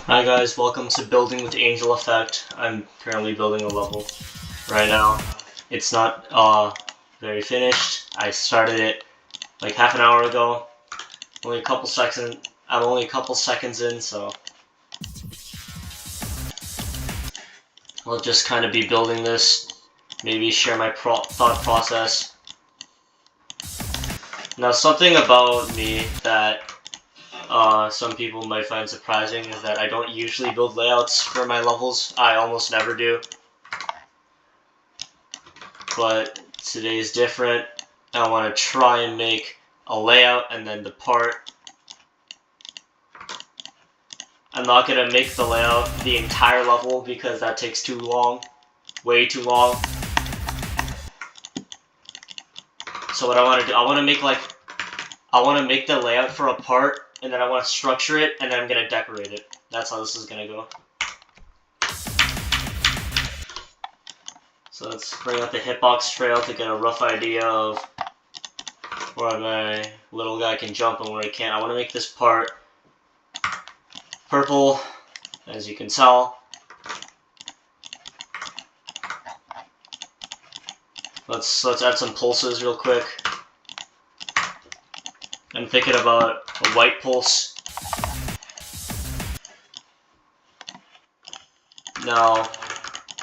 Hi guys, welcome to Building with Angel Effect. I'm currently building a level right now. It's not very finished. I started it like half an hour ago. I'm only a couple seconds in, so I'll just kind of be building this, maybe share my thought process. Now, something about me that some people might find surprising is that I don't usually build layouts for my levels. I almost never do. But today's different. I want to try and make a layout and then the part. I'm not going to make the layout the entire level because that takes too long. Way too long. So what I want to do, I want to make the layout for a part, and then I want to structure it, and then I'm going to decorate it. That's how this is going to go. So let's bring out the hitbox trail to get a rough idea of where my little guy can jump and where he can't. I want to make this part purple, as you can tell. Let's add some pulses real quick. I'm thinking about a white pulse. Now,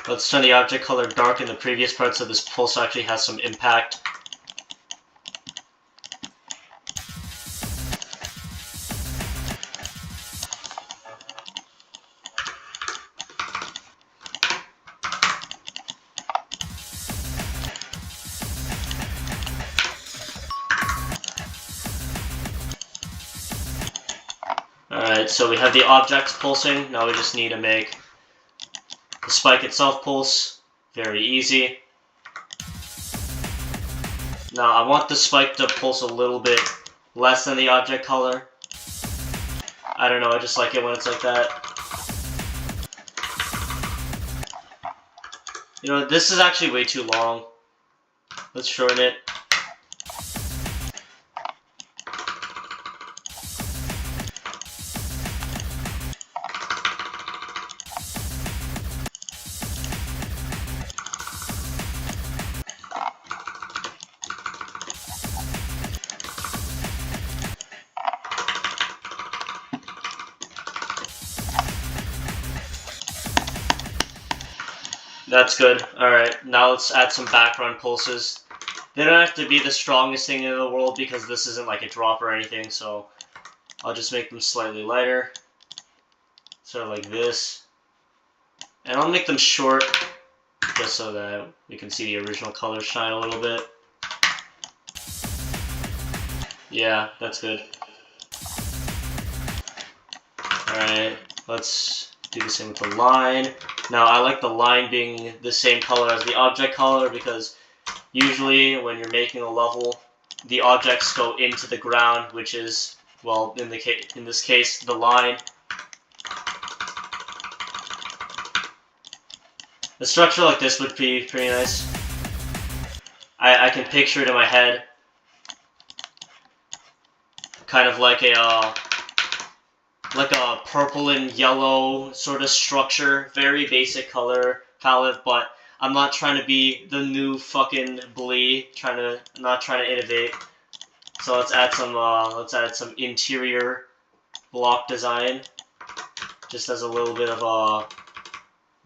let's turn the object color dark in the previous part so this pulse actually has some impact. Alright, so we have the objects pulsing. Now we just need to make the spike itself pulse. Very easy. Now I want the spike to pulse a little bit less than the object color. I don't know, I just like it when it's like that. You know, this is actually way too long. Let's shorten it. That's good. Alright, now let's add some background pulses. They don't have to be the strongest thing in the world because this isn't like a drop or anything, so I'll just make them slightly lighter. Sort of like this. And I'll make them short, just so that we can see the original color shine a little bit. Yeah, that's good. Alright, let's do the same with the line. Now, I like the line being the same color as the object color because usually when you're making a level, the objects go into the ground, which is, well, in this case, the line. A structure like this would be pretty nice. I can picture it in my head. Kind of like a purple and yellow sort of structure. Very basic color palette, but I'm not trying to be the new fucking Blee. Not trying to innovate. So let's add some interior block design, just as a little bit of a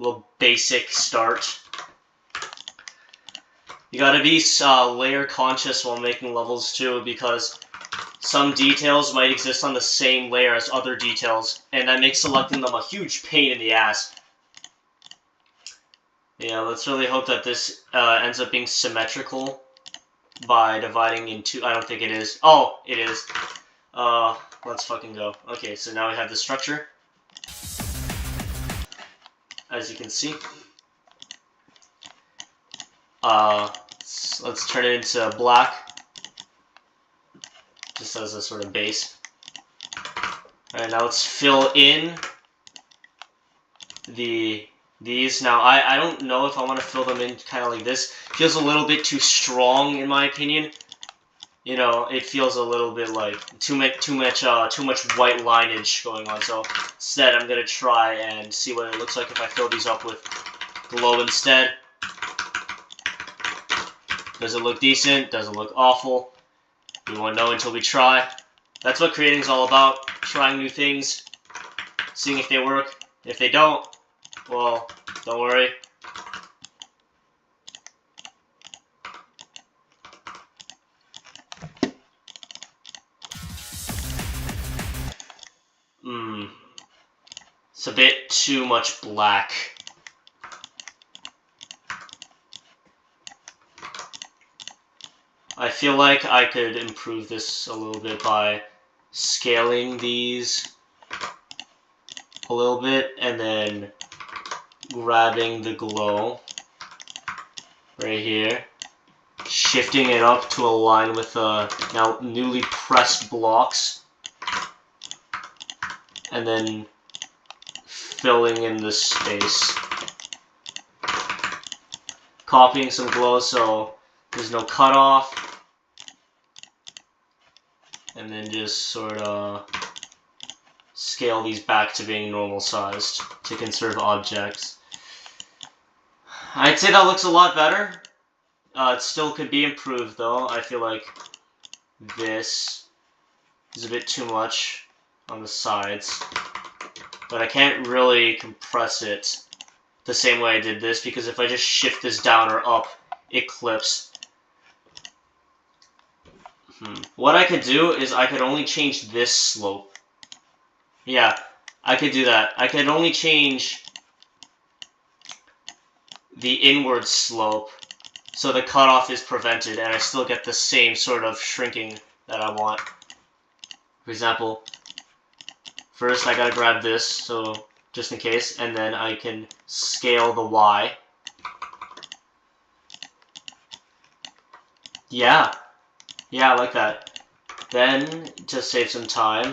little basic start. You gotta be layer conscious while making levels too, because some details might exist on the same layer as other details, and that makes selecting them a huge pain in the ass. Yeah, let's really hope that this ends up being symmetrical by dividing into... I don't think it is. Oh, it is. Let's fucking go. Okay, so now we have the structure, as you can see. Let's turn it into black, just as a sort of base. Alright, now let's fill in these. Now, I don't know if I want to fill them in kind of like this. Feels a little bit too strong, in my opinion. you know, it feels a little bit like too much white lineage going on. So instead, I'm gonna try and see what it looks like if I fill these up with glow instead. Does it look decent? Does it look awful? We won't know until we try. That's what creating is all about. Trying new things, seeing if they work. If they don't, well, don't worry. It's a bit too much black. I feel like I could improve this a little bit by scaling these a little bit and then grabbing the glow right here, shifting it up to align with the now newly pressed blocks, and then filling in the space. Copying some glow so there's no cutoff, and then just sort of scale these back to being normal sized to conserve objects. I'd say that looks a lot better. It still could be improved though. I feel like this is a bit too much on the sides, but I can't really compress it the same way I did this, because if I just shift this down or up, it clips. What I could do is I could only change this slope. Yeah, I could do that. I could only change the inward slope so the cutoff is prevented and I still get the same sort of shrinking that I want. For example, first I gotta grab this, so just in case, and then I can scale the Y. Yeah, I like that. Then, to save some time,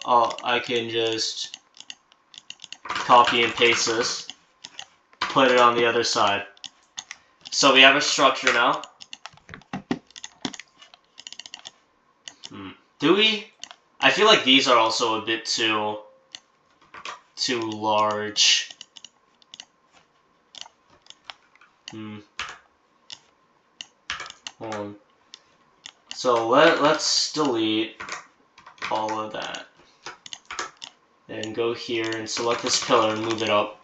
I can just copy and paste this, put it on the other side. So we have a structure now. Do we? I feel like these are also a bit too large. Hold on. So let's delete all of that. Then go here and select this pillar and move it up.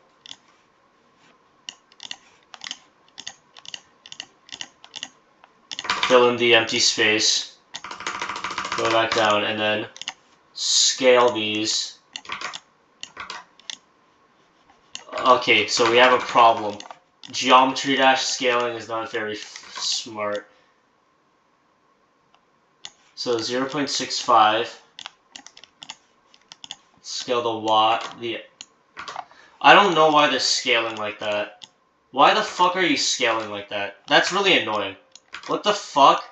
Fill in the empty space. Go back down and then scale these. Okay, so we have a problem. Geometry dash scaling is not very smart. So 0.65. Scale the watt. I don't know why they're scaling like that. Why the fuck are you scaling like that? That's really annoying. What the fuck?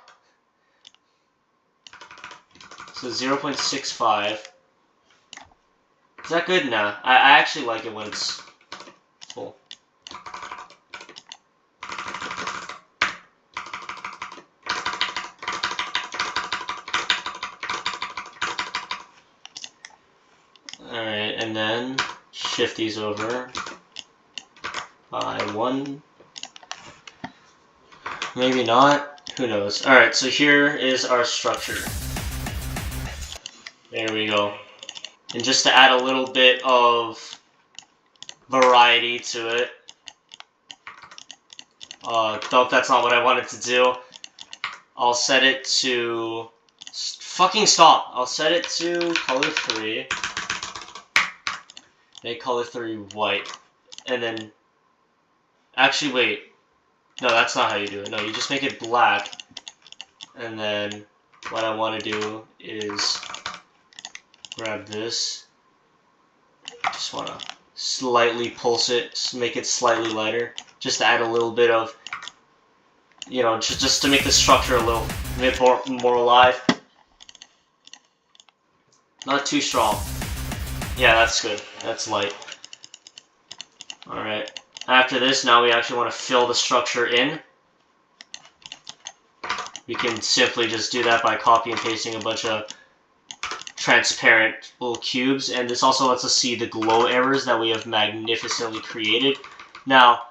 So 0.65. Is that good? Nah. I actually like it when it's full. Alright, and then shift these over by 1. Maybe not. Who knows? Alright, so here is our structure. There we go. And just to add a little bit of variety to it. Though that's not what I wanted to do. I'll set it to... Fucking stop! I'll set it to color 3. Make color 3 white. And then... Actually, wait. No, that's not how you do it. No, you just make it black. And then what I want to do is grab this. Just want to slightly pulse it, make it slightly lighter. Just to add a little bit of, you know, just to make the structure a little bit more alive. Not too strong. Yeah, that's good. That's light. Alright. After this, now we actually want to fill the structure in. We can simply just do that by copy and pasting a bunch of transparent little cubes, and this also lets us see the glow errors that we have magnificently created. Now,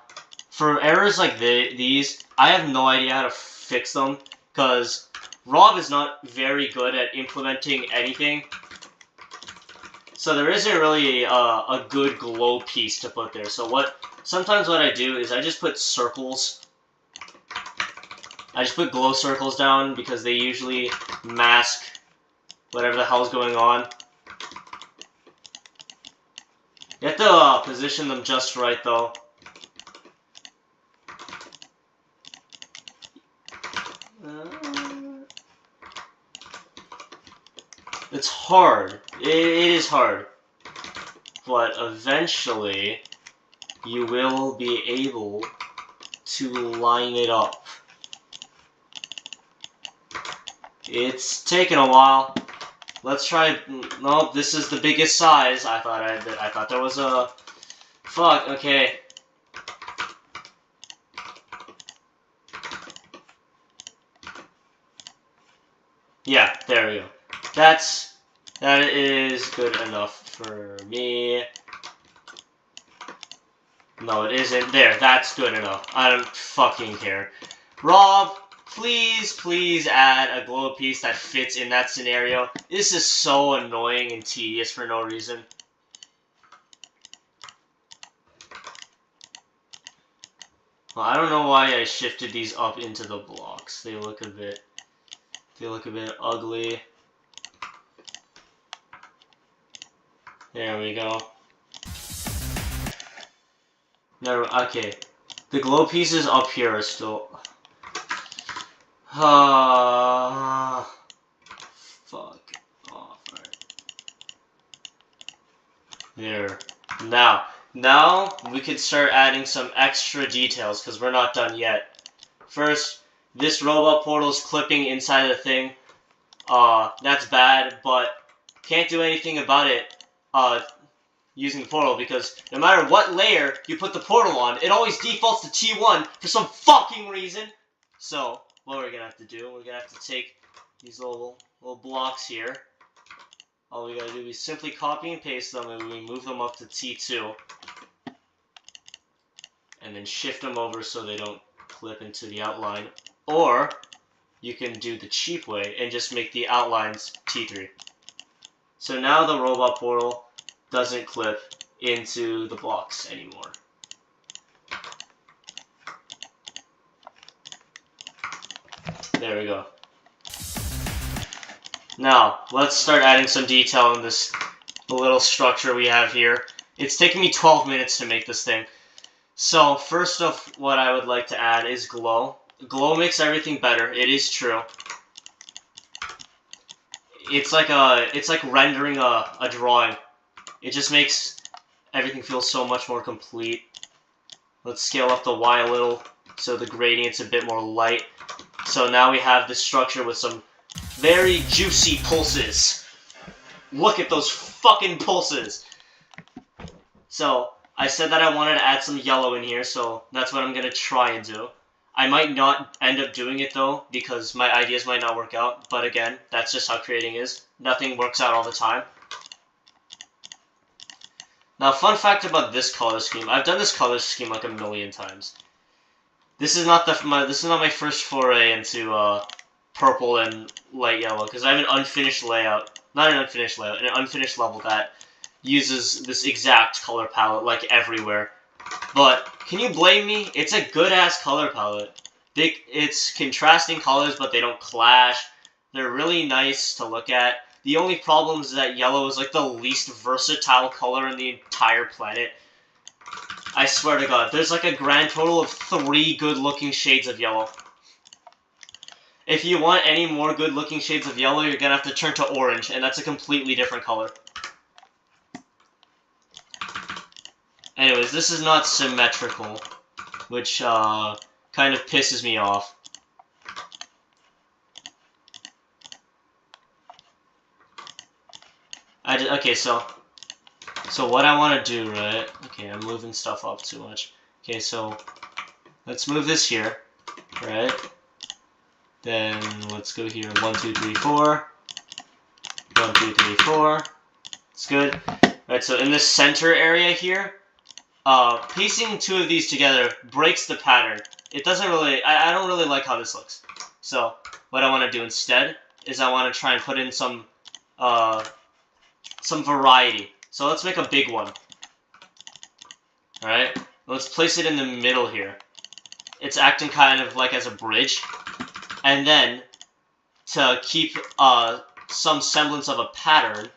for errors like these, I have no idea how to fix them, because Rob is not very good at implementing anything. So there isn't really a good glow piece to put there. So sometimes what I do is I just put circles. I just put glow circles down because they usually mask whatever the hell's going on. You have to position them just right, though. It's hard. It is hard. But eventually, you will be able to line it up. It's taken a while. Let's try. No, this is the biggest size. I thought there was a. Fuck. Okay. Yeah, there we go. That is good enough for me. No, it isn't. There, that's good enough. I don't fucking care. Rob, please add a glow piece that fits in that scenario. This is so annoying and tedious for no reason. Well, I don't know why I shifted these up into the blocks. They look a bit ugly. There we go. No, okay. The glow pieces up here are still. Fuck off. Right. There. Now we can start adding some extra details because we're not done yet. First, this robot portal is clipping inside the thing. That's bad, but can't do anything about it using the portal because no matter what layer you put the portal on, it always defaults to T1 for some fucking reason. So, what we're gonna have to do, we're gonna have to take these little blocks here. All we gotta do is simply copy and paste them, and we move them up to T2. And then shift them over so they don't clip into the outline. Or, you can do the cheap way and just make the outlines T3. So now the robot portal doesn't clip into the blocks anymore. There we go. Now, let's start adding some detail in this little structure we have here. It's taken me 12 minutes to make this thing. So, first off, what I would like to add is glow. Glow makes everything better, it is true. It's like rendering a drawing. It just makes everything feel so much more complete. Let's scale up the Y a little so the gradient's a bit more light. So now we have this structure with some very juicy pulses. Look at those fucking pulses! So, I said that I wanted to add some yellow in here, so that's what I'm gonna try and do. I might not end up doing it though, because my ideas might not work out, but again, that's just how creating is. Nothing works out all the time. Now, fun fact about this color scheme. I've done this color scheme like a million times. This is not my first foray into purple and light yellow, because I have an unfinished layout. Not an unfinished layout, an unfinished level that uses this exact color palette, like everywhere. But, can you blame me? It's a good-ass color palette. It's contrasting colors, but they don't clash. They're really nice to look at. The only problem is that yellow is like the least versatile color in the entire planet. I swear to God, there's like a grand total of 3 good-looking shades of yellow. If you want any more good-looking shades of yellow, you're gonna have to turn to orange, and that's a completely different color. Anyways, this is not symmetrical, which kind of pisses me off. Okay, so what I want to do, right? Okay, I'm moving stuff up too much. Okay, so let's move this here, right? Then let's go here. 1, 2, 3, 4. 1, 2, 3, 4. It's good. Right, so in this center area here, pasting 2 of these together breaks the pattern. It doesn't really, I don't really like how this looks. So what I want to do instead is I want to try and put in some variety. So let's make a big one. Alright, let's place it in the middle here. It's acting kind of like as a bridge. And then, to keep some semblance of a pattern,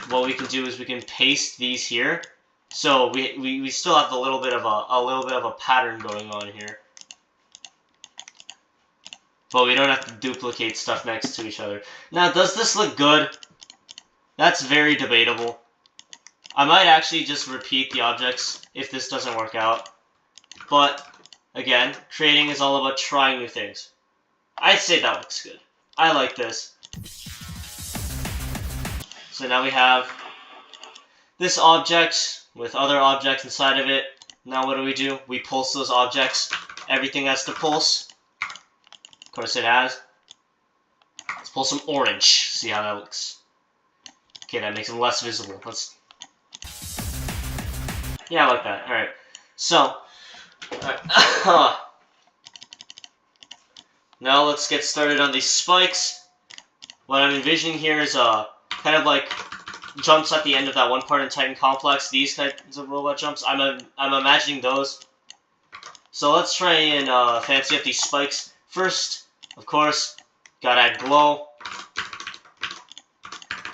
what we can do is we can paste these here. So we still have a little bit of a pattern going on here. But we don't have to duplicate stuff next to each other. Now, does this look good? That's very debatable. I might actually just repeat the objects if this doesn't work out. But, again, creating is all about trying new things. I'd say that looks good. I like this. So now we have this object with other objects inside of it. Now what do? We pulse those objects. Everything has to pulse. Of course it has. Let's pull some orange. See how that looks. Okay, that makes them less visible. Yeah, I like that. Alright. So, now let's get started on these spikes. What I'm envisioning here is kind of like jumps at the end of that one part in Titan Complex. These kinds of robot jumps. I'm imagining those. So let's try and fancy up these spikes. First, of course, gotta add glow.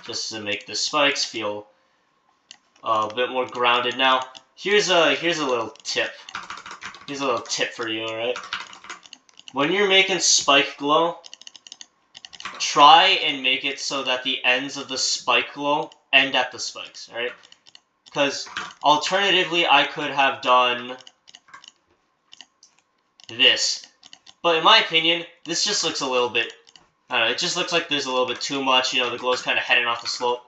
Just to make the spikes feel a bit more grounded. Now, here's a little tip. Here's a little tip for you, alright? When you're making spike glow, try and make it so that the ends of the spike glow end at the spikes, alright? Because alternatively, I could have done this. But in my opinion, this just looks a little bit, I don't know, it just looks like there's a little bit too much, you know, the glow's kind of heading off the slope.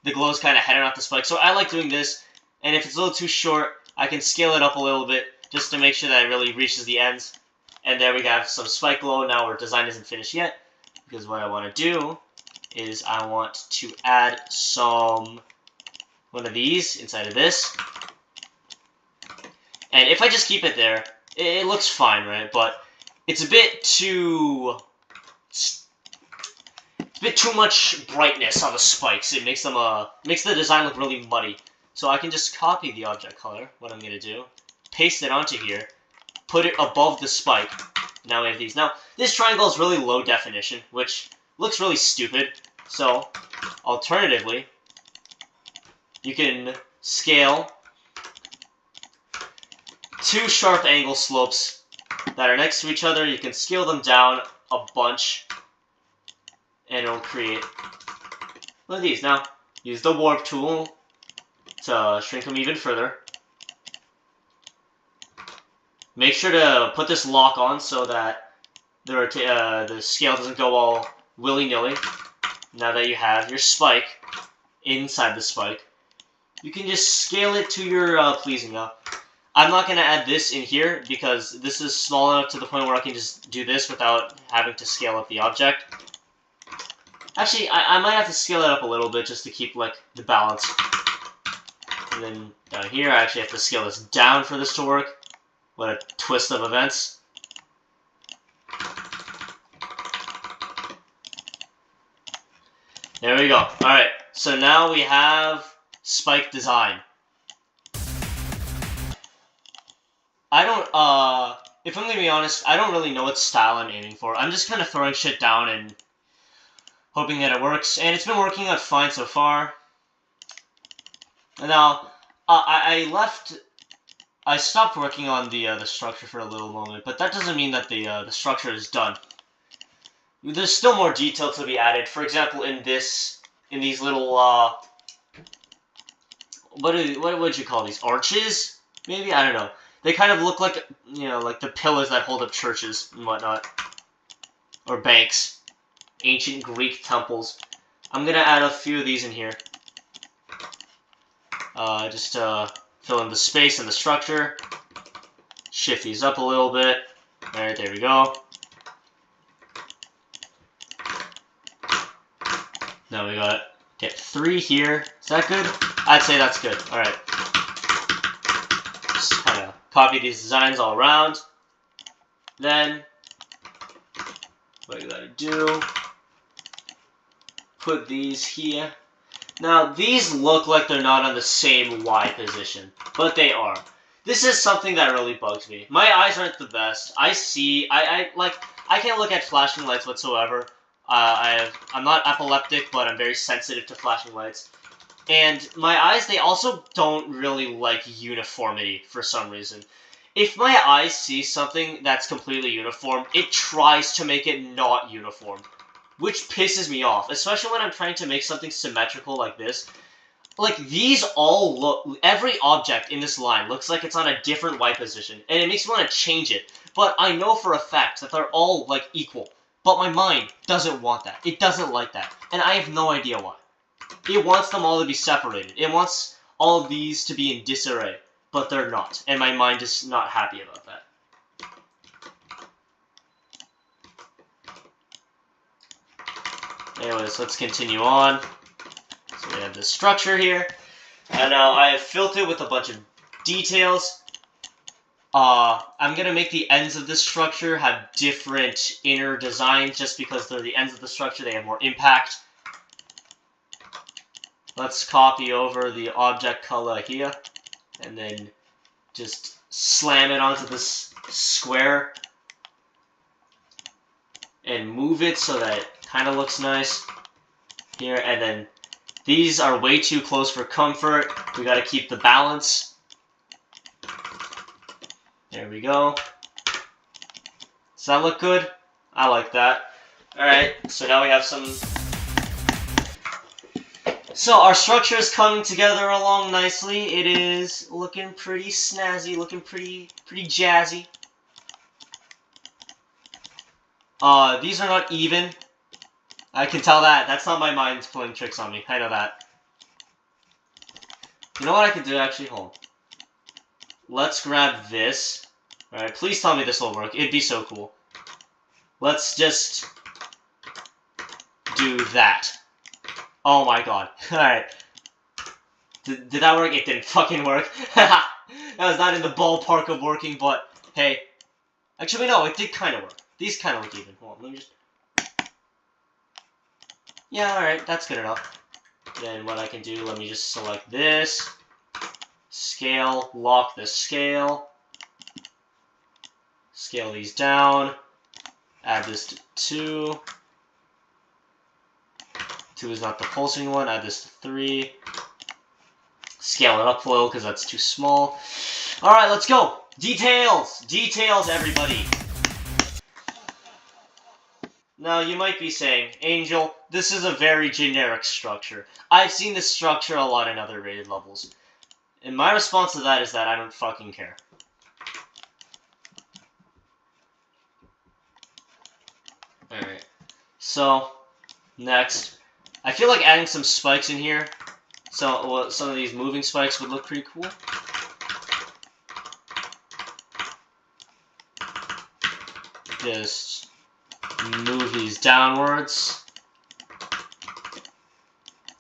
The glow's kind of heading off the spike. So I like doing this, and if it's a little too short, I can scale it up a little bit just to make sure that it really reaches the ends. And there we have some spike glow. Now our design isn't finished yet, because what I want to do is I want to add one of these inside of this. And if I just keep it there, it looks fine, right? But it's a bit too much brightness on the spikes. It makes them makes the design look really muddy. So I can just copy the object color. What I'm gonna do, paste it onto here, put it above the spike. Now we have these. Now this triangle is really low definition, which looks really stupid. So alternatively, you can scale 2 sharp angle slopes that are next to each other. You can scale them down a bunch, and it'll create one of these. Now, use the warp tool to shrink them even further. Make sure to put this lock on so that the scale doesn't go all willy-nilly. Now that you have your spike inside the spike, you can just scale it to your pleasing. Now, I'm not going to add this in here because this is small enough to the point where I can just do this without having to scale up the object. Actually, I might have to scale it up a little bit just to keep, like, the balance. And then down here, I actually have to scale this down for this to work. What a twist of events. There we go. Alright, so now we have spike design. I don't, if I'm gonna be honest, I don't really know what style I'm aiming for. I'm just kind of throwing shit down and hoping that it works, and it's been working out fine so far. Now, I stopped working on the structure for a little moment, but that doesn't mean that the structure is done. There's still more detail to be added. For example, in these little what would you call these, arches? Maybe, I don't know. They kind of look like, you know, like the pillars that hold up churches and whatnot, or banks, ancient Greek temples. I'm gonna add a few of these in here, just to fill in the space and the structure. Shift these up a little bit. Alright, there we go. Now we got get 3 here. Is that good? I'd say that's good. All right. Just kind of copy these designs all around. Then what you gotta do? Put these here. Now these look like they're not on the same Y position, but they are. This is something that really bugs me. My eyes aren't the best. I can't look at flashing lights whatsoever. I'm not epileptic, but I'm very sensitive to flashing lights. And my eyes, they also don't really like uniformity for some reason. If my eyes see something that's completely uniform, it tries to make it not uniform, which pisses me off, especially when I'm trying to make something symmetrical like this. Like, these all look, every object in this line looks like it's on a different Y position, and it makes me want to change it. But I know for a fact that they're all, like, equal. But my mind doesn't want that. It doesn't like that. And I have no idea why. It wants them all to be separated. It wants all of these to be in disarray. But they're not. And my mind is not happy about that. Anyways, let's continue on. So we have this structure here. And now I have filled it with a bunch of details. I'm going to make the ends of this structure have different inner designs just because they're the ends of the structure. They have more impact. Let's copy over the object color here. And then just slam it onto this square. And move it so that it kind of looks nice here. And then these are way too close for comfort. We got to keep the balance. There we go. Does that look good? I like that. Alright, so now we have some... So our structure is coming together along nicely. It is looking pretty snazzy, looking pretty jazzy. These are not even. I can tell that. That's not my mind playing tricks on me. I know that. You know what I could do, actually? Hold on. Let's grab this. Alright, please tell me this will work. It'd be so cool. Let's just do that. Oh my god. Alright. Did that work? It didn't fucking work. That was not in the ballpark of working, but hey. Actually, no, it did kind of work. These kind of look even. Hold on, let me just... Yeah, alright, that's good enough. Then what I can do, let me just select this. Scale, lock the scale. Scale these down. Add this to 2. 2 is not the pulsing one. Add this to 3. Scale it up a little because that's too small. Alright, let's go. Details! Details, everybody! Now, you might be saying, Angel, this is a very generic structure. I've seen this structure a lot in other rated levels. And my response to that is that I don't fucking care. Alright. So, next. I feel like adding some spikes in here. So, well, some of these moving spikes would look pretty cool. Just move these downwards.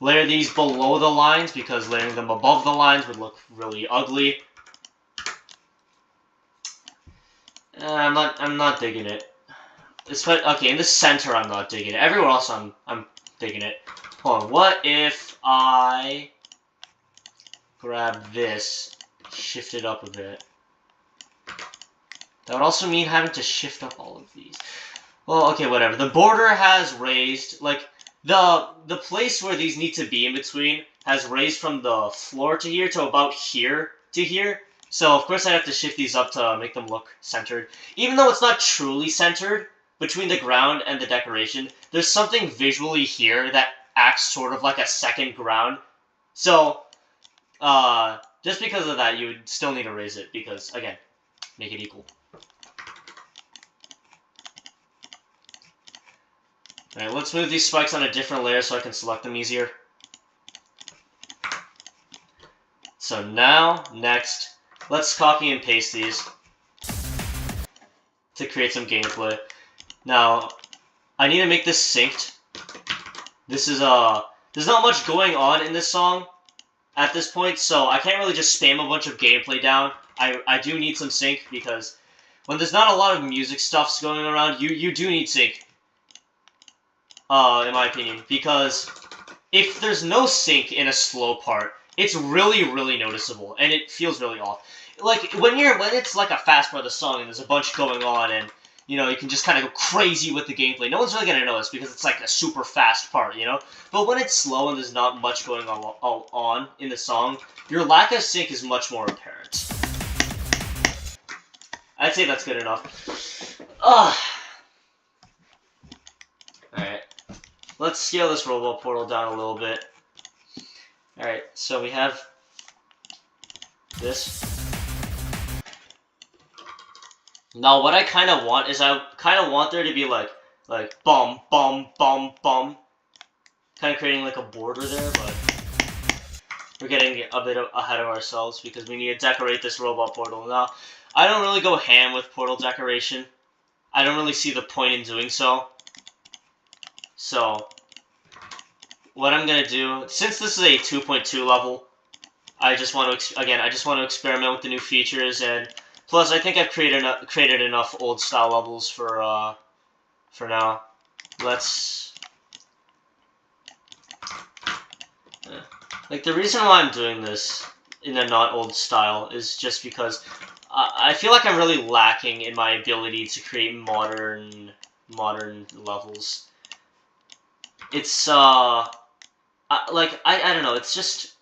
Layer these below the lines because layering them above the lines would look really ugly. I'm not digging it. Okay, in the center I'm not digging it. Everywhere else I'm digging it. Hold on, what if I grab this, shift it up a bit? That would also mean having to shift up all of these. Well, okay, whatever. The border has raised, like, the place where these need to be in between has raised from the floor to here to about here to here. So, of course, I'd have to shift these up to make them look centered. Even though it's not truly centered between the ground and the decoration, there's something visually here that acts sort of like a second ground. So, just because of that, you would still need to raise it because, again, make it equal. Alright, let's move these spikes on a different layer so I can select them easier. So now, next, let's copy and paste these to create some gameplay. Now, I need to make this synced. This is there's not much going on in this song at this point, so I can't really just spam a bunch of gameplay down. I do need some sync because when there's not a lot of music stuffs going around, you do need sync. In my opinion, because if there's no sync in a slow part, it's really, really noticeable, and it feels really off. Like, when it's like a fast part of the song, and there's a bunch going on, and, you know, you can just kind of go crazy with the gameplay, no one's really gonna notice, because it's like a super fast part, you know? But when it's slow and there's not much going on in the song, your lack of sync is much more apparent. I'd say that's good enough. Alright. Let's scale this robot portal down a little bit. Alright, so we have this. Now what I kind of want is I kind of want there to be like bum, bum, bum, bum. Kind of creating like a border there, but we're getting a bit ahead of ourselves because we need to decorate this robot portal. Now, I don't really go ham with portal decoration. I don't really see the point in doing so. So, what I'm going to do, since this is a 2.2 level, I just want to experiment with the new features, and plus I think I've created enough old style levels for now. Let's... Like, the reason why I'm doing this in a not old style is just because I feel like I'm really lacking in my ability to create modern levels. It's, I don't know, it's just...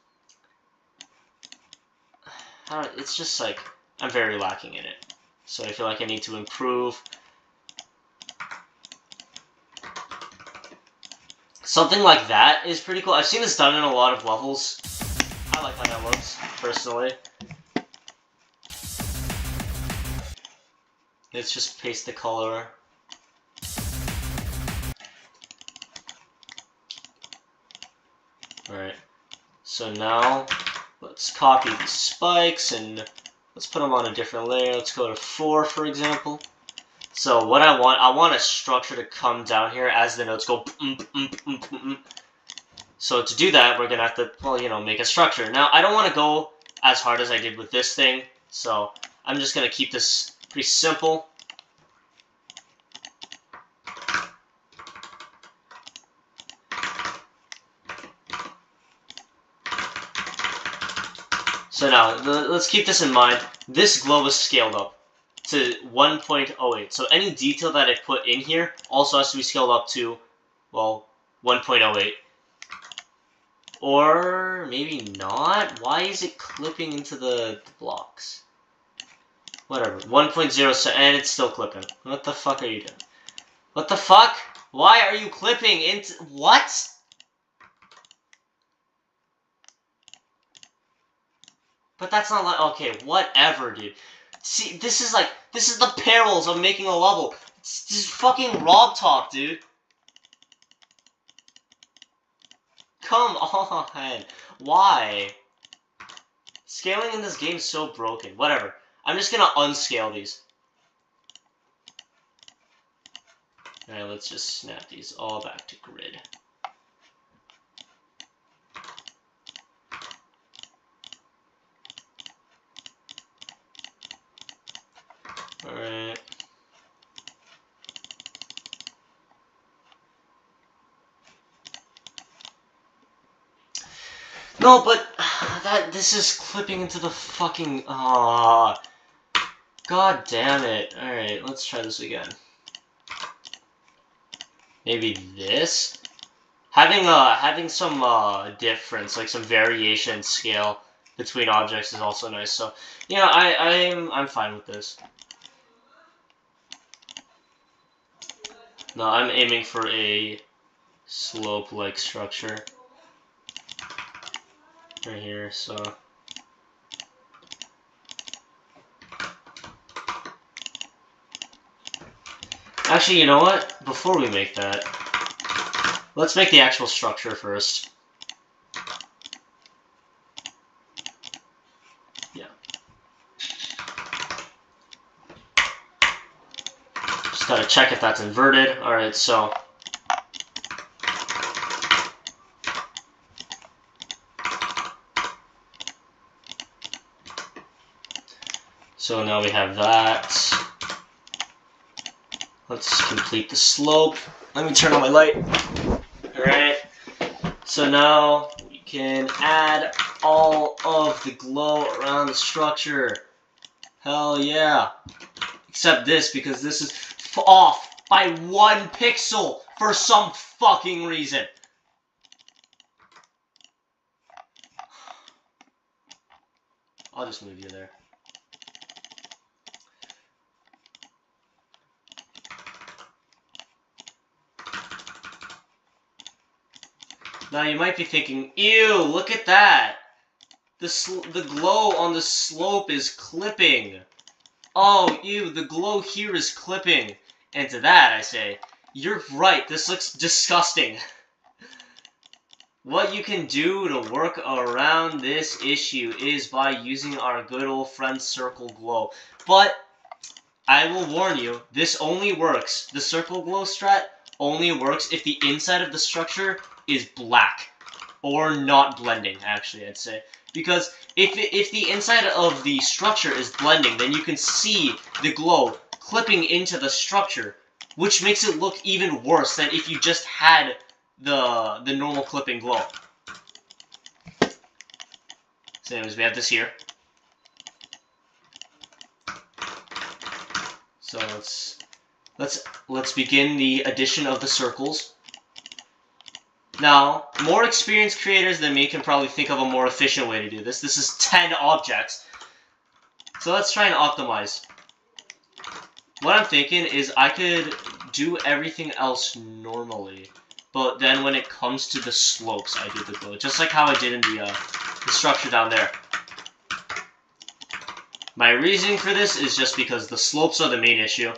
it's just, like, I'm very lacking in it. So I feel like I need to improve. Something like that is pretty cool. I've seen this done in a lot of levels. I like how that looks, personally. Let's just paste the color. Alright. So now, let's copy these spikes and let's put them on a different layer. Let's go to 4, for example. So what I want a structure to come down here as the notes go. So to do that, we're gonna have to, well, you know, make a structure. Now I don't want to go as hard as I did with this thing, so I'm just gonna keep this pretty simple. So now let's keep this in mind. This globe is scaled up to 1.08. So any detail that I put in here also has to be scaled up to, well, 1.08. Or maybe not? Why is it clipping into the blocks? Whatever. 1.0, and it's still clipping. What the fuck are you doing? What the fuck? Why are you clipping into... What? But that's not like... Okay, whatever, dude. See, this is the perils of making a level. It's just fucking Rob talk, dude. Come on. Why? Scaling in this game is so broken. Whatever. I'm just gonna unscale these. Alright, let's just snap these all back to grid. Alright. No, but this is clipping into the fucking god damn it. Alright, let's try this again. Maybe this? Having some difference, like some variation in scale between objects is also nice. So, yeah, I'm fine with this. No, I'm aiming for a slope-like structure right here, so... Actually, you know what? Before we make that, let's make the actual structure first. Yeah. Just gotta check if that's inverted. Alright, so... So now we have that. Let's complete the slope. Let me turn on my light. Alright. So now we can add all of the glow around the structure. Hell yeah. Except this, because this is off by 1 pixel for some fucking reason. I'll just move you there. Now you might be thinking, ew, look at that. The glow on the slope is clipping. Oh, ew, the glow here is clipping. And to that I say, you're right, this looks disgusting. What you can do to work around this issue is by using our good old friend Circle Glow. But I will warn you, this only works. The Circle Glow strat only works if the inside of the structure is black. Or not blending, actually, I'd say. Because if the inside of the structure is blending, then you can see the glow clipping into the structure, which makes it look even worse than if you just had the normal clipping glow. So anyways, we have this here. So let's begin the addition of the circles. Now, more experienced creators than me can probably think of a more efficient way to do this. This is 10 objects. So let's try and optimize. What I'm thinking is I could do everything else normally, but then when it comes to the slopes, I do the glow. Just like how I did in the structure down there. My reasoning for this is just because the slopes are the main issue.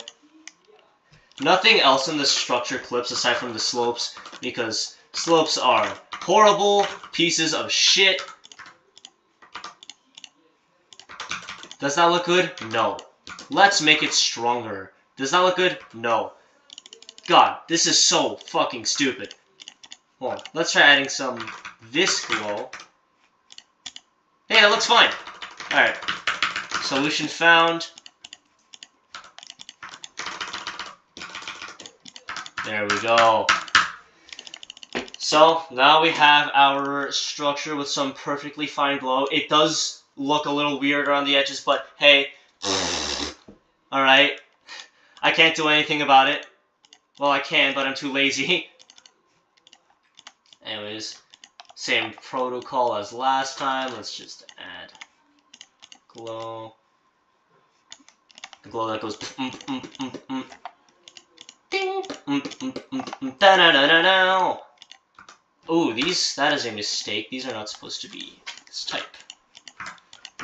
Nothing else in the structure clips aside from the slopes, because slopes are horrible pieces of shit. Does that look good? No. Let's make it stronger. Does that look good? No. God, this is so fucking stupid. Hold on. Let's try adding some this glow. Hey, that looks fine. Alright. Solution found. There we go. So, now we have our structure with some perfectly fine glow. It does look a little weird around the edges, but hey. Alright. I can't do anything about it. Well, I can, but I'm too lazy. Anyways, same protocol as last time. Let's just add glow. The glow that goes ding. Da-na-na-na-na. Ooh, that is a mistake. These are not supposed to be this type.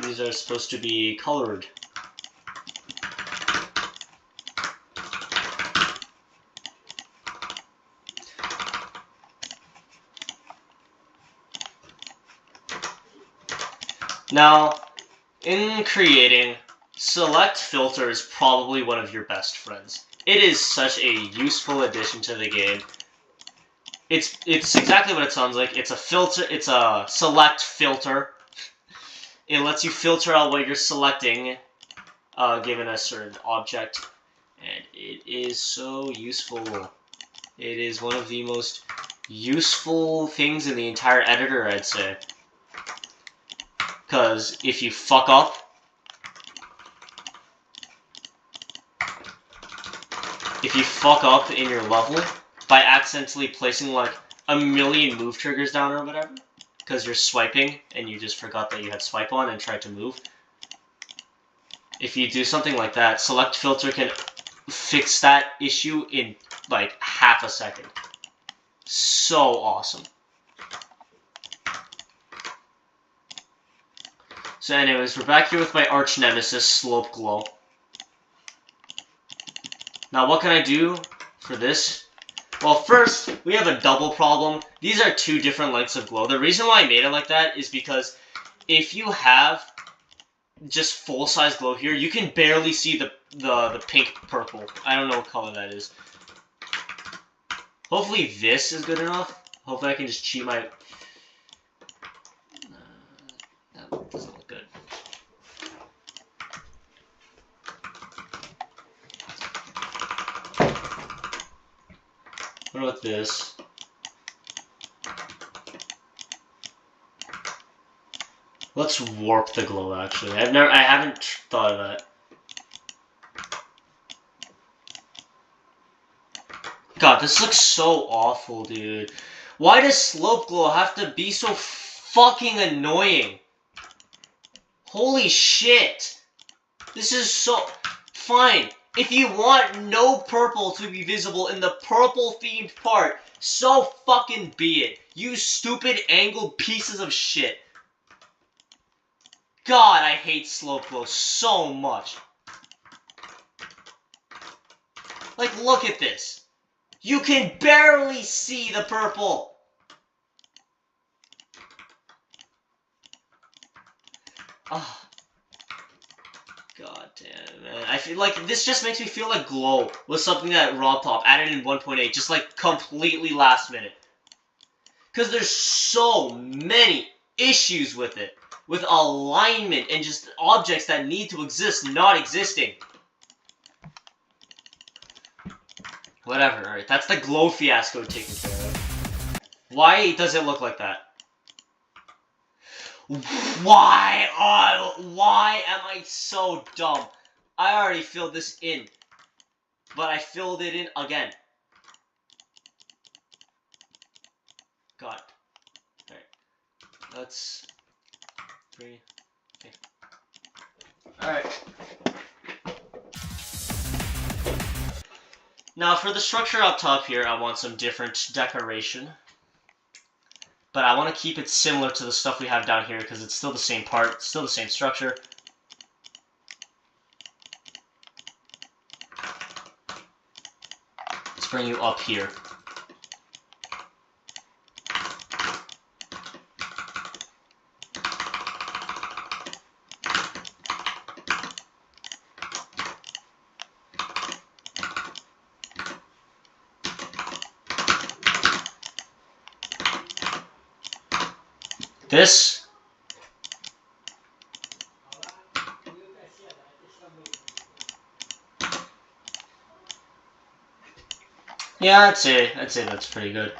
These are supposed to be colored. Now, in creating, Select Filter is probably one of your best friends. It is such a useful addition to the game. It's exactly what it sounds like. It's a filter. It's a select filter. It lets you filter out what you're selecting, given a certain object, and it is so useful. It is one of the most useful things in the entire editor, I'd say. Because if you fuck up, in your level by accidentally placing like a million move triggers down or whatever, because you're swiping and you just forgot that you had swipe on and tried to move. If you do something like that, Select Filter can fix that issue in like half a second. So awesome. So anyways, we're back here with my arch nemesis, Slope Glow. Now what can I do for this? Well, first, we have a double problem. These are 2 different lengths of glow. The reason why I made it like that is because if you have just full-size glow here, you can barely see the pink-purple. I don't know what color that is. Hopefully this is good enough. Hopefully I can just cheat my... that doesn't look good. What about this? Let's warp the glow, actually. I haven't thought of that. God, this looks so awful, dude. Why does Slope Glow have to be so fucking annoying? Holy shit. This is so... Fine. If you want no purple to be visible in the purple-themed part, so fucking be it. You stupid angled pieces of shit. God, I hate Slope Glow so much. Like, look at this. You can barely see the purple. Oh. God damn, man. I feel like this just makes me feel like Glow was something that RobTop added in 1.8, just like completely last minute. Because there's so many issues with it. With alignment and just objects that need to exist not existing. Whatever, alright. That's the Glow fiasco taken care of. Why does it look like that? Why? Why am I so dumb? I already filled this in. But I filled it in again. God. Alright. That's 3. Okay. Alright. Now for the structure up top here, I want some different decoration. But I want to keep it similar to the stuff we have down here because it's still the same part, still the same structure. Let's bring you up here. This. Yeah, I'd say that's pretty good.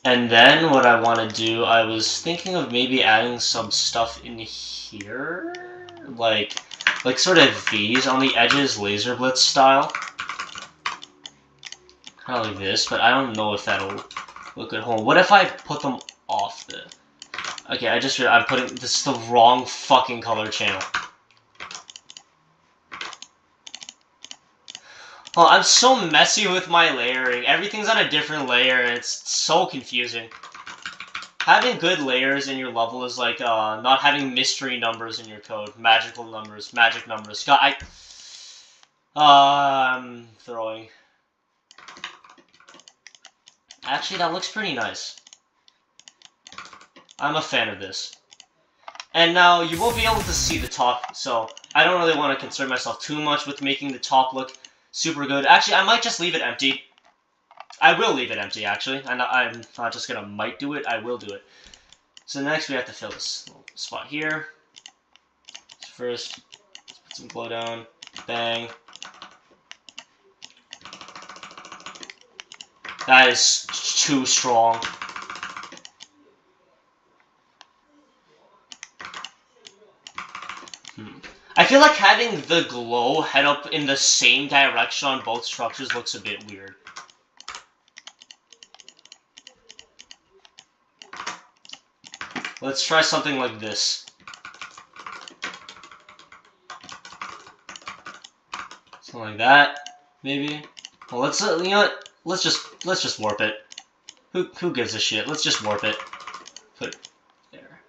And then what I want to do, I was thinking of maybe adding some stuff in here, like sort of these on the edges, laser blitz style. Kind of like this, but I don't know if that'll look at home. What if I put them off the... Okay, I just realized I'm putting... This is the wrong fucking color channel. Well, I'm so messy with my layering. Everything's on a different layer, and it's so confusing. Having good layers in your level is like not having mystery numbers in your code. Magical numbers, magic numbers. God, I'm throwing... Actually, that looks pretty nice. I'm a fan of this. And now, you won't be able to see the top, so I don't really want to concern myself too much with making the top look super good. Actually, I might just leave it empty. I will leave it empty, actually. I'm not just gonna might do it, I will do it. So next, we have to fill this little spot here. So first, let's put some glow down. Bang. That is too strong. I feel like having the glow head up in the same direction on both structures looks a bit weird. Let's try something like this. Something like that, maybe. Well, let's you know what? Let's just warp it. Who gives a shit? Let's just warp it. Put it there.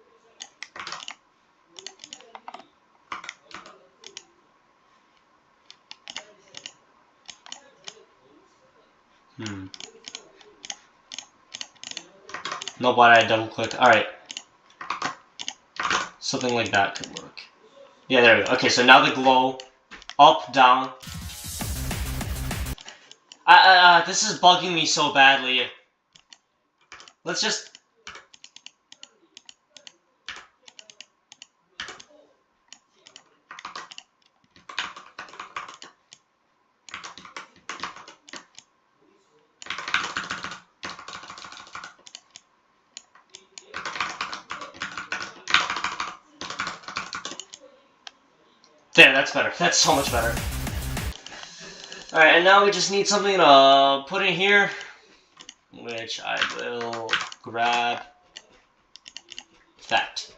No, why did I double click? Alright. Something like that could work. Yeah, there we go. Okay, so now the glow. Up, down. This is bugging me so badly. Let's just... There, that's better. That's so much better. Alright, and now we just need something to put in here, which I will grab that.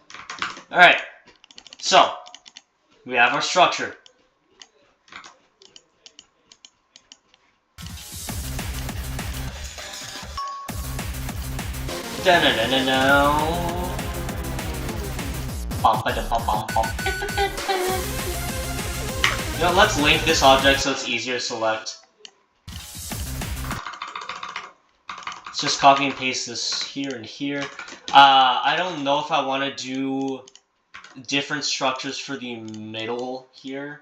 Alright, so we have our structure. Da-na-na-na-na. You know, let's link this object so it's easier to select. Let's just copy and paste this here and here. I don't know if I want to do different structures for the middle here.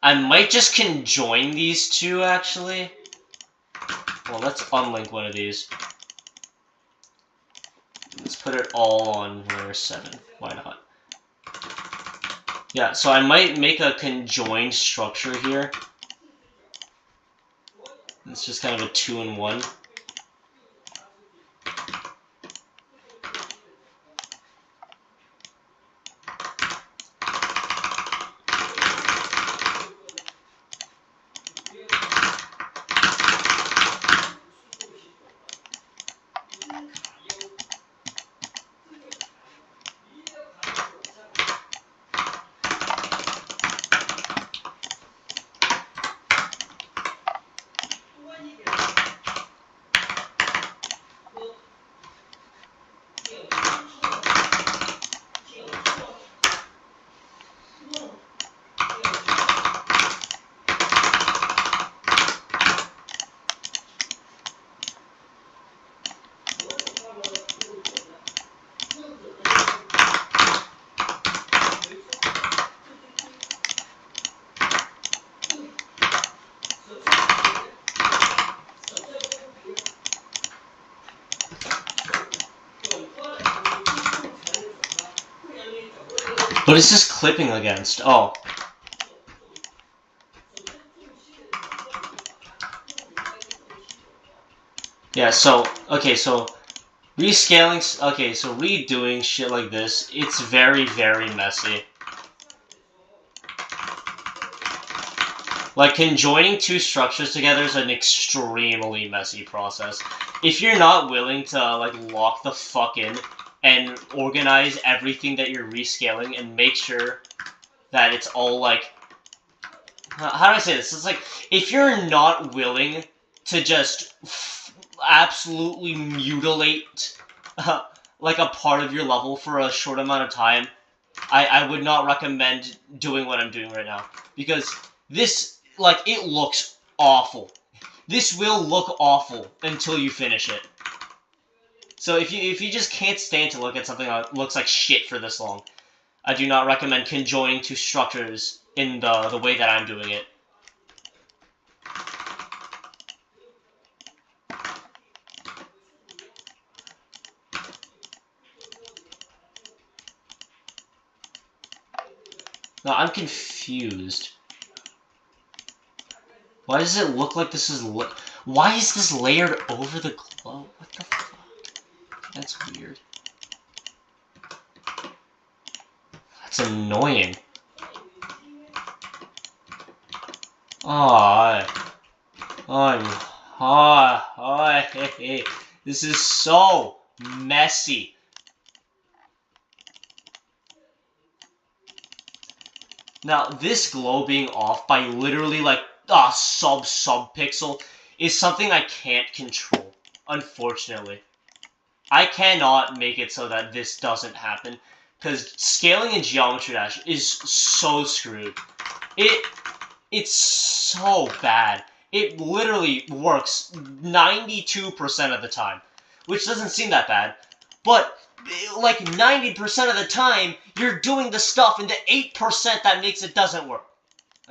I might just conjoin these two, actually. Well, let's unlink one of these. Let's put it all on layer 7. Why not? Yeah, so I might make a conjoined structure here. It's just kind of a 2-in-1. What is this clipping against? Oh. Yeah, so, okay, so rescaling, okay, so redoing shit like this, it's very, very messy. Like, conjoining two structures together is an extremely messy process. If you're not willing to, like, lock the fuck in and organize everything that you're rescaling and make sure that it's all, like... How do I say this? It's like, if you're not willing to just absolutely mutilate, like, a part of your level for a short amount of time, I would not recommend doing what I'm doing right now. Because this, like, it looks awful. This will look awful until you finish it. So if you just can't stand to look at something that looks like shit for this long, I do not recommend conjoining two structures in the way that I'm doing it. No, I'm confused. Why does it look like this is why is this layered over the glow? What the fuck? That's weird. That's annoying. This is so messy. Now, this glow being off by literally like a sub-pixel is something I can't control, unfortunately. I cannot make it so that this doesn't happen, because scaling in Geometry Dash is so screwed. It's so bad. It literally works 92% of the time, which doesn't seem that bad, but like 90% of the time, you're doing the stuff in the 8% that makes it doesn't work.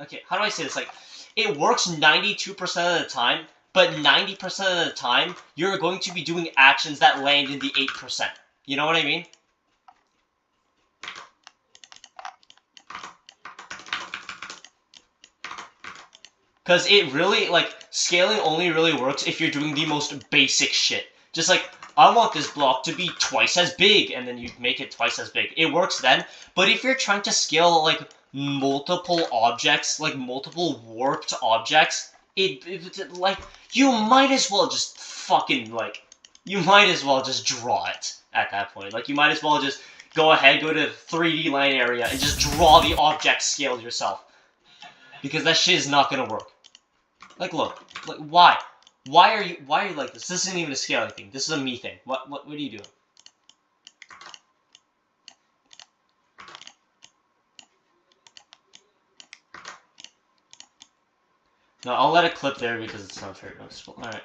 Okay, how do I say this? Like, it works 92% of the time, but 90% of the time, you're going to be doing actions that land in the 8%. You know what I mean? Because it really, like, scaling only really works if you're doing the most basic shit. Just, like, I want this block to be twice as big, and then you make it twice as big. It works then, but if you're trying to scale, like, multiple objects, like, multiple warped objects, like, you might as well just fucking, like, you might as well just draw it at that point. Like, you might as well just go ahead, go to 3D line area, and just draw the object scale yourself. Because that shit is not gonna work. Like, look, like, why? Why are you like this? This isn't even a scaling thing. This is a me thing. What are you doing? No, I'll let it clip there because it's not very noticeable. Alright.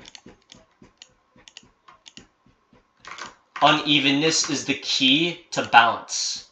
Unevenness is the key to balance.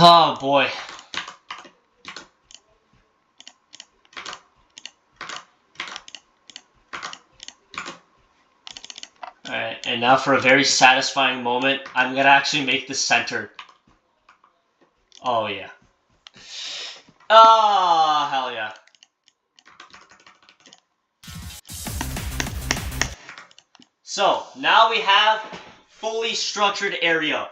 Oh boy. Alright, and now for a very satisfying moment, I'm gonna actually make this centered. Oh yeah. Ah, hell yeah. So, now we have fully structured area.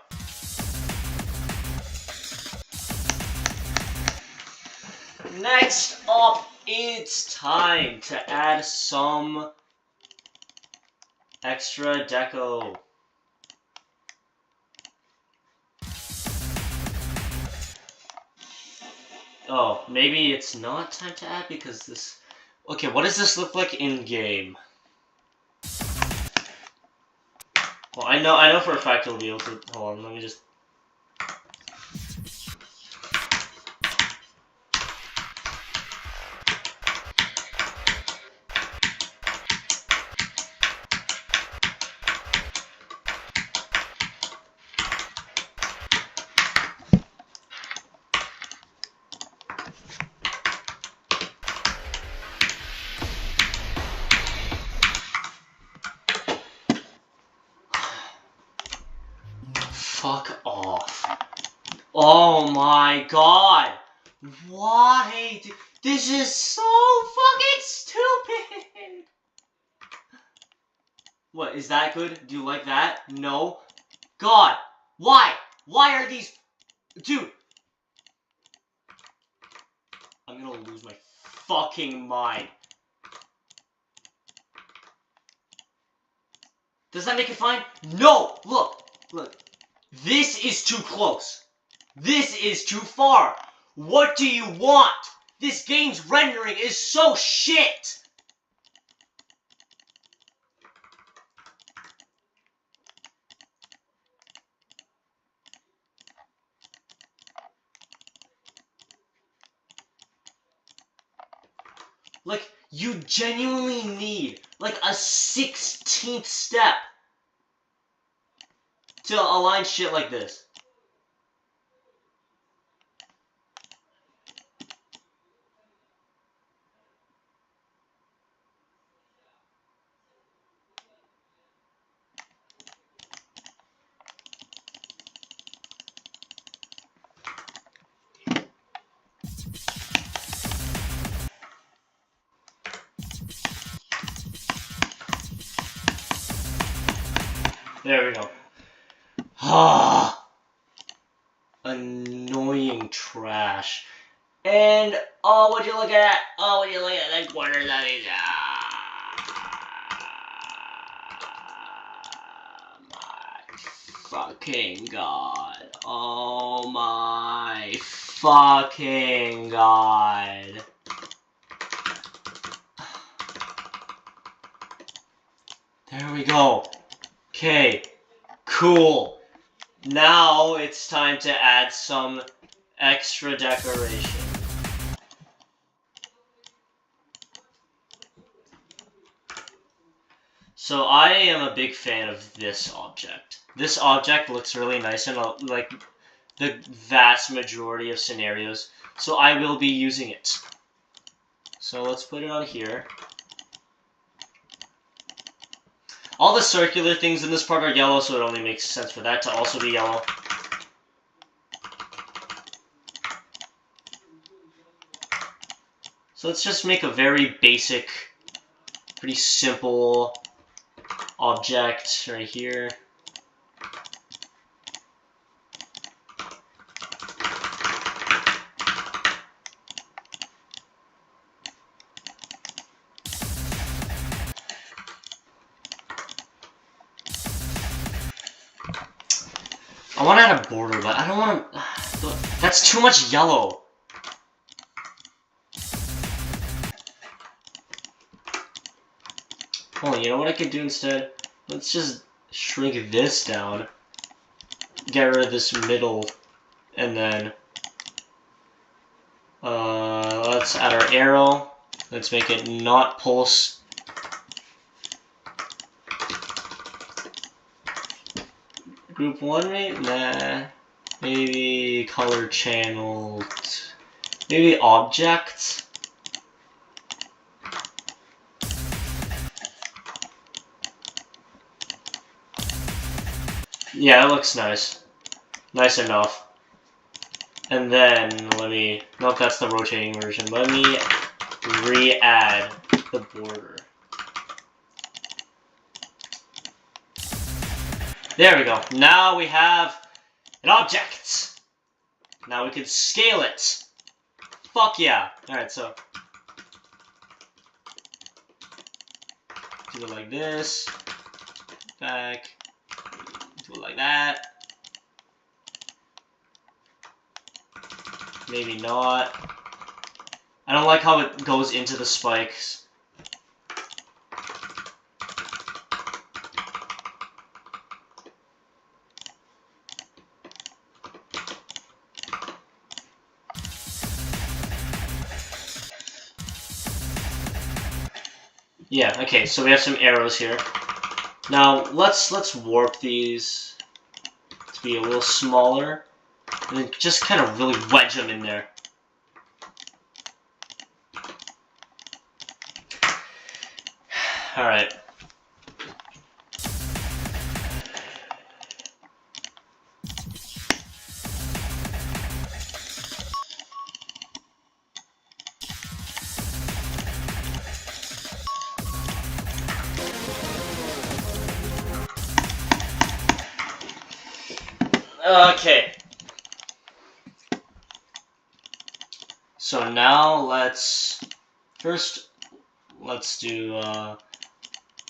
Next up, it's time to add some extra deco. Oh, maybe it's not time to add because this... Okay, what does this look like in game? Well, I know for a fact you'll be able to... Hold on, let me just... Fuck off. Oh my god! Why? This is so fucking stupid! What, is that good? Do you like that? No? God! Why? Why are these... Dude! I'm gonna lose my fucking mind. Does that make it fine? No! Look! Look. This is too close. This is too far. What do you want? This game's rendering is so shit! Like, you genuinely need, like, a 16th step to align shit like this. There we go. Ah, annoying trash. And, oh, would you look at that? Oh, would you look at that corner that is... my fucking god. Oh my fucking god. There we go. Okay, cool. Now it's time to add some extra decoration. So I am a big fan of this object. This object looks really nice in like the vast majority of scenarios. So I will be using it. So let's put it on here. All the circular things in this part are yellow, so it only makes sense for that to also be yellow. So let's just make a very basic, pretty simple object right here. I want to add a border, but I don't want to... That's too much yellow. Oh, you know what I could do instead? Let's just shrink this down. Get rid of this middle. And then... let's add our arrow. Let's make it not pulse. Group 1, maybe? Nah. Maybe color channeled. Maybe object. Yeah, it looks nice. Nice enough. And then, nope, that's the rotating version. Let me re-add the border. There we go. Now we have an object. Now we can scale it. Fuck yeah. Alright, so. Do it like this. Back. Do it like that. Maybe not. I don't like how it goes into the spikes. Yeah, okay, so we have some arrows here. Now, let's warp these to be a little smaller. And then just kind of really wedge them in there. Alright. Okay. So now let's do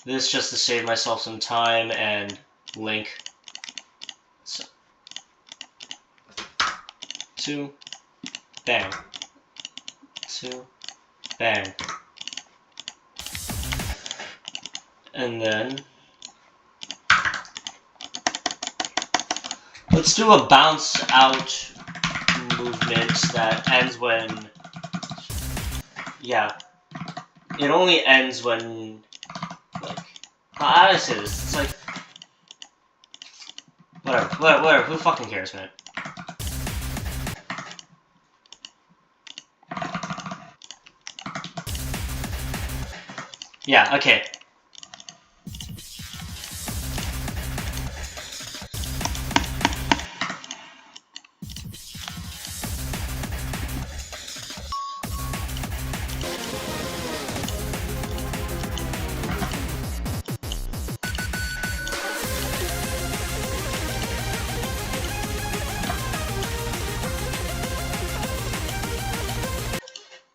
this just to save myself some time and link. So, 2, bang, 2, bang, and then let's do a bounce out movement that ends when, yeah, it only ends when, like, how do I say this? It's like, whatever, who fucking cares, man? Yeah, okay.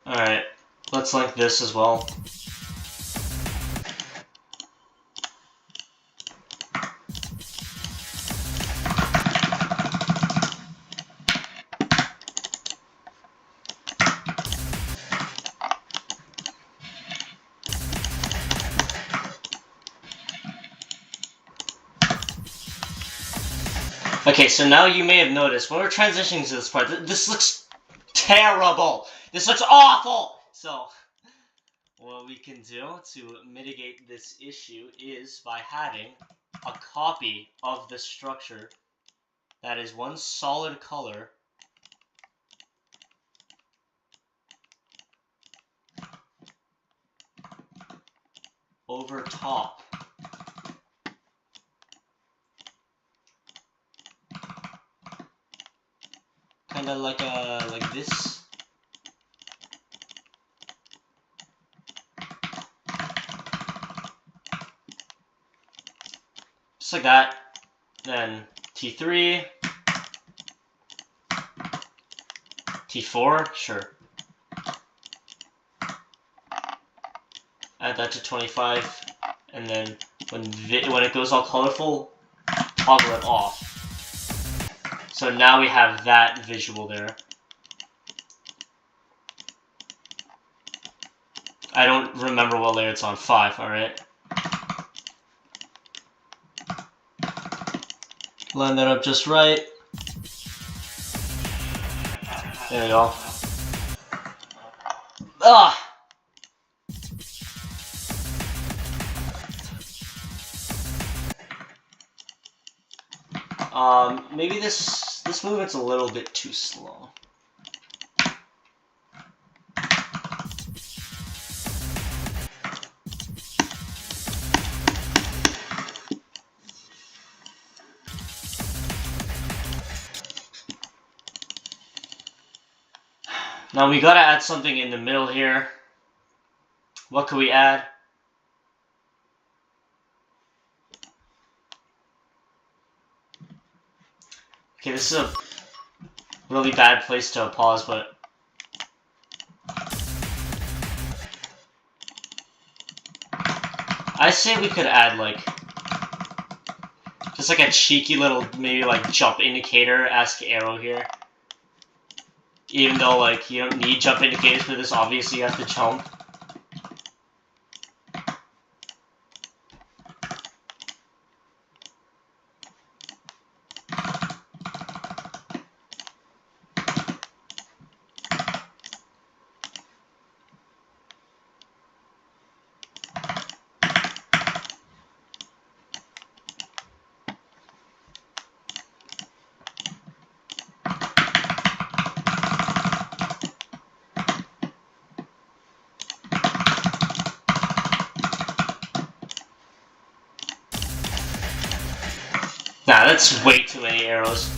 Alright, let's link this as well. Okay, so now you may have noticed, when we're transitioning to this part, this looks terrible! This looks awful! So, what we can do to mitigate this issue is by having a copy of the structure that is one solid color over top. Kind of like this. Just like that. Then T3, T4, sure. Add that to 25, and then when it goes all colorful, toggle it off. So now we have that visual there. I don't remember what layer it's on. 5, alright. Line that up just right. There we go. Ah! Maybe this movement's a little bit too slow. Now we gotta add something in the middle here. What could we add? Okay, this is a really bad place to pause, but I say we could add like just like a cheeky little maybe like jump indicator-esque arrow here. Even though like you don't need jump indicators for this, obviously you have to jump. Nah, that's way too many arrows.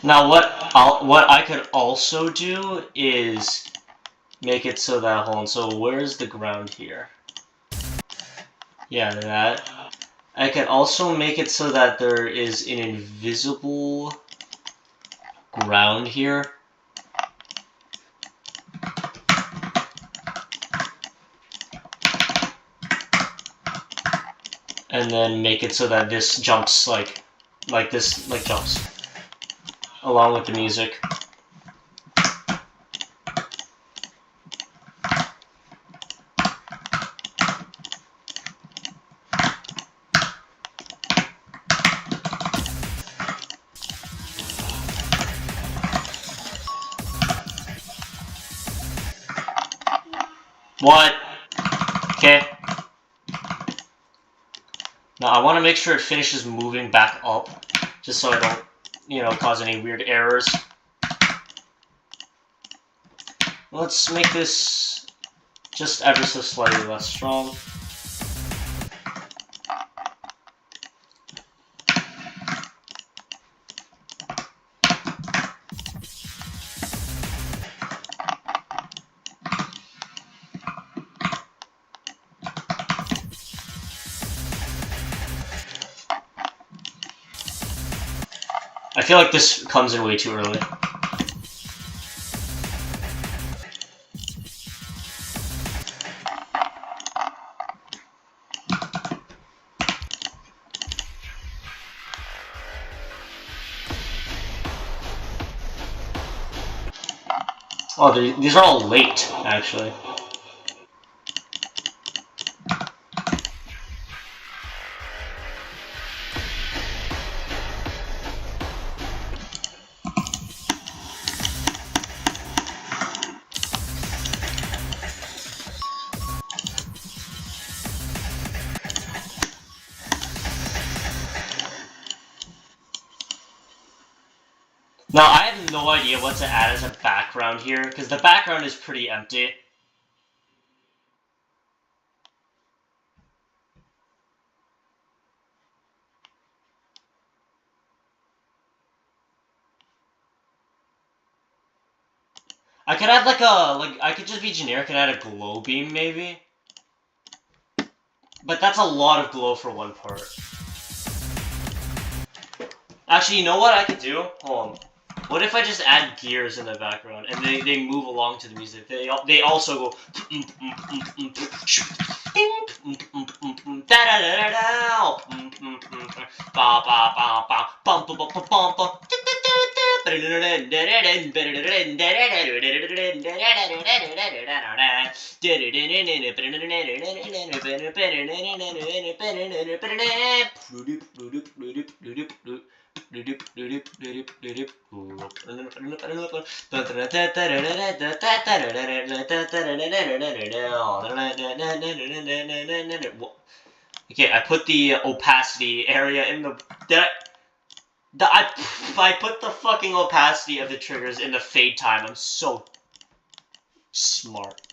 Now what I could also do is make it so that, hold on, so where's the ground here? Yeah, that. I can also make it so that there is an invisible ground here. And then make it so that this jumps like this, like jumps along with the music. What? Okay. Now I want to make sure it finishes moving back up, just so I don't, you know, cause any weird errors. Let's make this just ever so slightly less strong. I feel like this comes in way too early. Oh, these are all late, actually. Now, I have no idea what to add as a background here, because the background is pretty empty. I could add I could just be generic and add a glow beam, maybe? But that's a lot of glow for one part. Actually, you know what I could do? Hold on. What if I just add gears in the background and they move along to the music? They also go. Okay, I put the opacity area in the. I put the fucking opacity of the triggers in the fade time. I'm so smart.